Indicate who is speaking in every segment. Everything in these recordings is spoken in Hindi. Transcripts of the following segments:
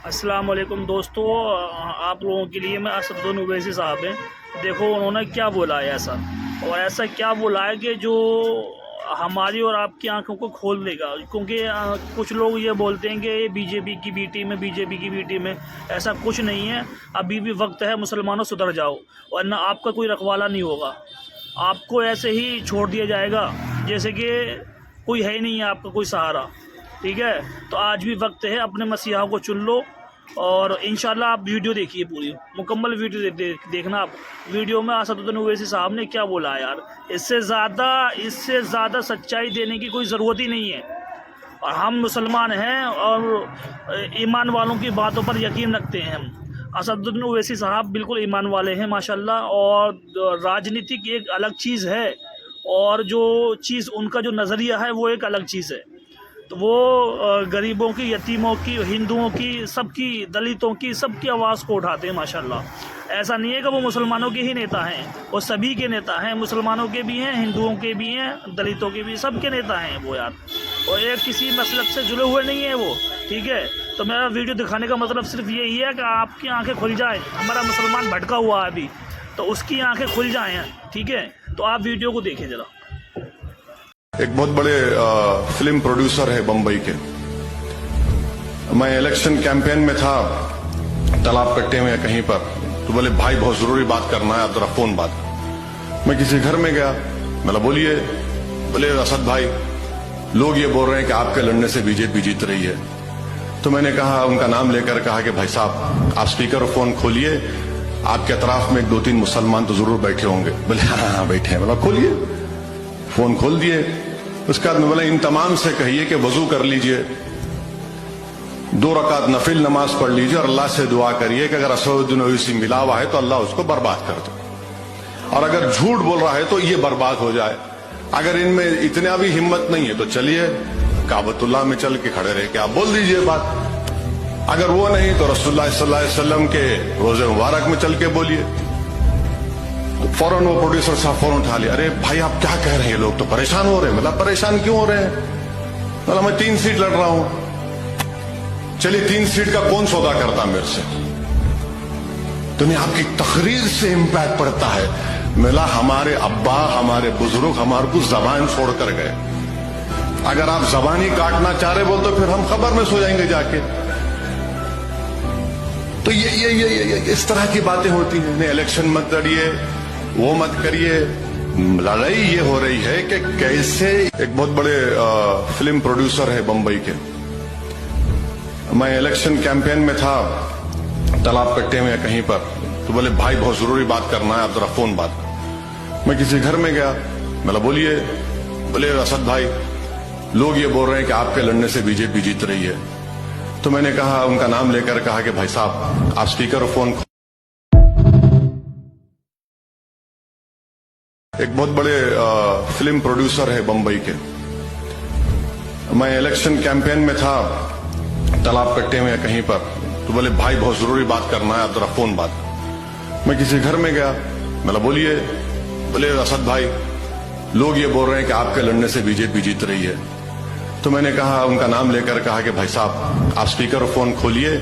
Speaker 1: अस्सलाम वालेकुम दोस्तों, आप लोगों के लिए मैं असदुद्दीन ओवैसी साहब हैं। देखो उन्होंने क्या बोला है ऐसा, और ऐसा क्या बोला है कि जो हमारी और आपकी आंखों को खोल देगा। क्योंकि कुछ लोग ये बोलते हैं कि ये बीजेपी की बी टीम है, बीजेपी की बी टीम है। ऐसा कुछ नहीं है। अभी भी वक्त है, मुसलमानों सुधर जाओ, वरना आपका कोई रखवाला नहीं होगा। आपको ऐसे ही छोड़ दिया जाएगा जैसे कि कोई है ही नहीं है आपका कोई सहारा। ठीक है, तो आज भी वक्त है, अपने मसीहा को चुन लो। और इंशाल्लाह आप वीडियो देखिए, पूरी मुकम्मल वीडियो देखना आप। वीडियो में असदुद्दीन ओवैसी साहब ने क्या बोला है यार, इससे ज़्यादा सच्चाई देने की कोई ज़रूरत ही नहीं है। और हम मुसलमान हैं और ईमान वालों की बातों पर यकीन रखते हैं हम। असदुद्दीन ओवैसी साहब बिल्कुल ईमान वाले हैं माशाल्लाह। और राजनीतिक एक अलग चीज़ है, और जो चीज़ उनका जो नज़रिया है वो एक अलग चीज़ है। तो वो गरीबों की, यतीमों की, हिंदुओं की, सबकी, दलितों की, सबकी आवाज़ को उठाते हैं माशाल्लाह। ऐसा नहीं है कि वो मुसलमानों के ही नेता हैं, वो सभी के नेता हैं। मुसलमानों के भी हैं, हिंदुओं के भी हैं, दलितों के भी, सबके नेता हैं वो यार। और एक किसी मसलब से जुड़े हुए नहीं है वो। ठीक है, तो मेरा वीडियो दिखाने का मतलब सिर्फ यही है कि आपकी आंखें खुल जाएँ। हमारा मुसलमान भटका हुआ है अभी, तो उसकी आंखें खुल जाएँ। ठीक है, तो आप वीडियो को देखें ज़रा।
Speaker 2: एक बहुत बड़े फिल्म प्रोड्यूसर है बम्बई के। मैं इलेक्शन कैंपेन में था तालाब कट्टे में या कहीं पर, तो बोले भाई बहुत जरूरी बात करना है, आप जरा फोन बात। मैं किसी घर में गया, बोला बोलिए। बोले असद भाई, लोग ये बोल रहे हैं कि आपके लड़ने से बीजेपी जीत रही है। तो मैंने कहा, उनका नाम लेकर कहा कि भाई साहब आप स्पीकर फोन खोलिए, आपके अतराफ में 2-3 मुसलमान तो जरूर बैठे होंगे। बोले हाँ बैठे हैं। बोला खोलिए। फोन खोल दिए। उसके बाद में बोला इन तमाम से कहिए कि वजू कर लीजिए, 2 रकात नफिल नमाज पढ़ लीजिए और अल्लाह से दुआ करिए कि अगर असदुद्दीन ओवैसी मिला हुआ है तो अल्लाह उसको बर्बाद कर दे, और अगर झूठ बोल रहा है तो ये बर्बाद हो जाए। अगर इनमें इतना भी हिम्मत नहीं है तो चलिए काबतुल्लाह में चल के खड़े रह के आप बोल दीजिए बात। अगर वो नहीं तो रसूलुल्लाह सल्लल्लाहु अलैहि वसल्लम के रोजे मुबारक में चल के बोलिए। फौरन वो प्रोड्यूसर साहब फौरन उठा लिया, अरे भाई आप क्या कह रहे हैं, लोग तो परेशान हो रहे हैं। मतलब परेशान क्यों हो रहे हैं? मतलब मैं 3 सीट लड़ रहा हूं। चलिए 3 सीट का कौन सौदा करता मेरे से? तुम्हें आपकी तकरीर से इम्पैक्ट पड़ता है। मिला हमारे अब्बा, हमारे बुजुर्ग हमारे को जबान छोड़कर गए। अगर आप जबान ही काटना चाह रहे बोल तो फिर हम खबर में सो जाएंगे जाके। तो ये इस तरह की बातें होती हैं। इलेक्शन मत लड़िए, वो मत करिए। लड़ाई ये हो रही है कि कैसे। एक बहुत बड़े फिल्म प्रोड्यूसर है बम्बई के। मैं इलेक्शन कैंपेन में था तालाब कट्टे में या कहीं पर, तो बोले भाई बहुत जरूरी बात करना है, आप जरा फोन बात। मैं किसी घर में गया, बोला बोलिए। बोले असद भाई, लोग ये बोल रहे हैं कि आपके लड़ने से बीजेपी जीत रही है। तो मैंने कहा, उनका नाम लेकर कहा कि भाई साहब आप स्पीकर फोन। एक बहुत बड़े फिल्म प्रोड्यूसर है बम्बई के। मैं इलेक्शन कैंपेन में था तालाब कट्टे में या कहीं पर, तो बोले भाई बहुत जरूरी बात करना है, आप जरा फोन बात। मैं किसी घर में गया, बोला बोलिए। बोले असद भाई, लोग ये बोल रहे हैं कि आपके लड़ने से बीजेपी जीत रही है। तो मैंने कहा, उनका नाम लेकर कहा कि भाई साहब आप स्पीकर फोन खोलिए,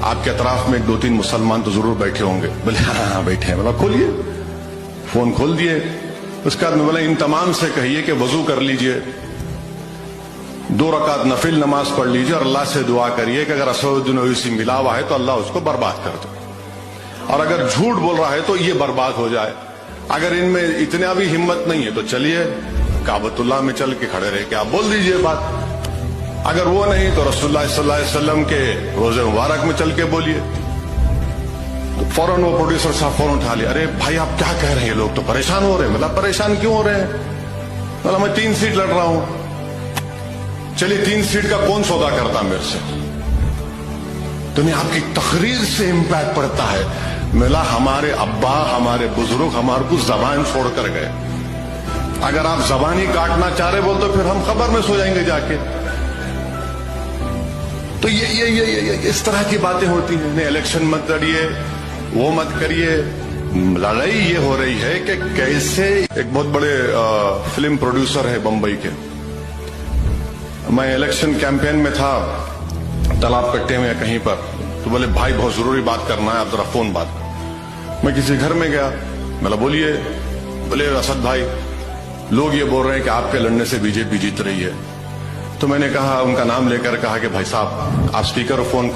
Speaker 2: आपके अतराफ में 2-3 मुसलमान तो जरूर बैठे होंगे। बोले हाँ बैठे हैं। बोला खोलिए। फोन खोल दिए। उसके बाद में बोला इन तमाम से कहिए कि वजू कर लीजिए, 2 रकात नफिल नमाज पढ़ लीजिए और अल्लाह से दुआ करिए कि अगर असदुद्दीन ओवैसी मिला हुआ है तो अल्लाह उसको बर्बाद कर दे, और अगर झूठ बोल रहा है तो ये बर्बाद हो जाए। अगर इनमें इतना भी हिम्मत नहीं है तो चलिए काबतुल्लाह में चल के खड़े रह के आप बोल दीजिए बात। अगर वो नहीं तो रसूलुल्लाह सल्लल्लाहु अलैहि वसल्लम के रोजे मुबारक में चल के बोलिए। फौरन वो प्रोड्यूसर साहब फौरन उठा लिया, अरे भाई आप क्या कह रहे हैं, लोग तो परेशान हो रहे हैं। मतलब परेशान क्यों हो रहे हैं? मतलब मैं 3 सीट लड़ रहा हूं। चलिए 3 सीट का कौन सौदा करता मेरे से? तुम्हें आपकी तकरीर से इम्पैक्ट पड़ता है। मिला हमारे अब्बा, हमारे बुजुर्ग हमारे को जबान छोड़कर गए। अगर आप जबान ही काटना चाह रहे बोल तो फिर हम खबर में सो जाएंगे जाके। तो ये इस तरह की बातें होती हैं। इलेक्शन मत लड़िए, वो मत करिए। लड़ाई ये हो रही है कि कैसे। एक बहुत बड़े फिल्म प्रोड्यूसर है बम्बई के। मैं इलेक्शन कैंपेन में था तालाब कट्टे में या कहीं पर, तो बोले भाई बहुत जरूरी बात करना है, आप जरा फोन बात करो। मैं किसी घर में गया, बोला बोलिए। बोले असद भाई, लोग ये बोल रहे हैं कि आपके लड़ने से बीजेपी जीत रही है। तो मैंने कहा, उनका नाम लेकर कहा कि भाई साहब आप स्पीकर फोन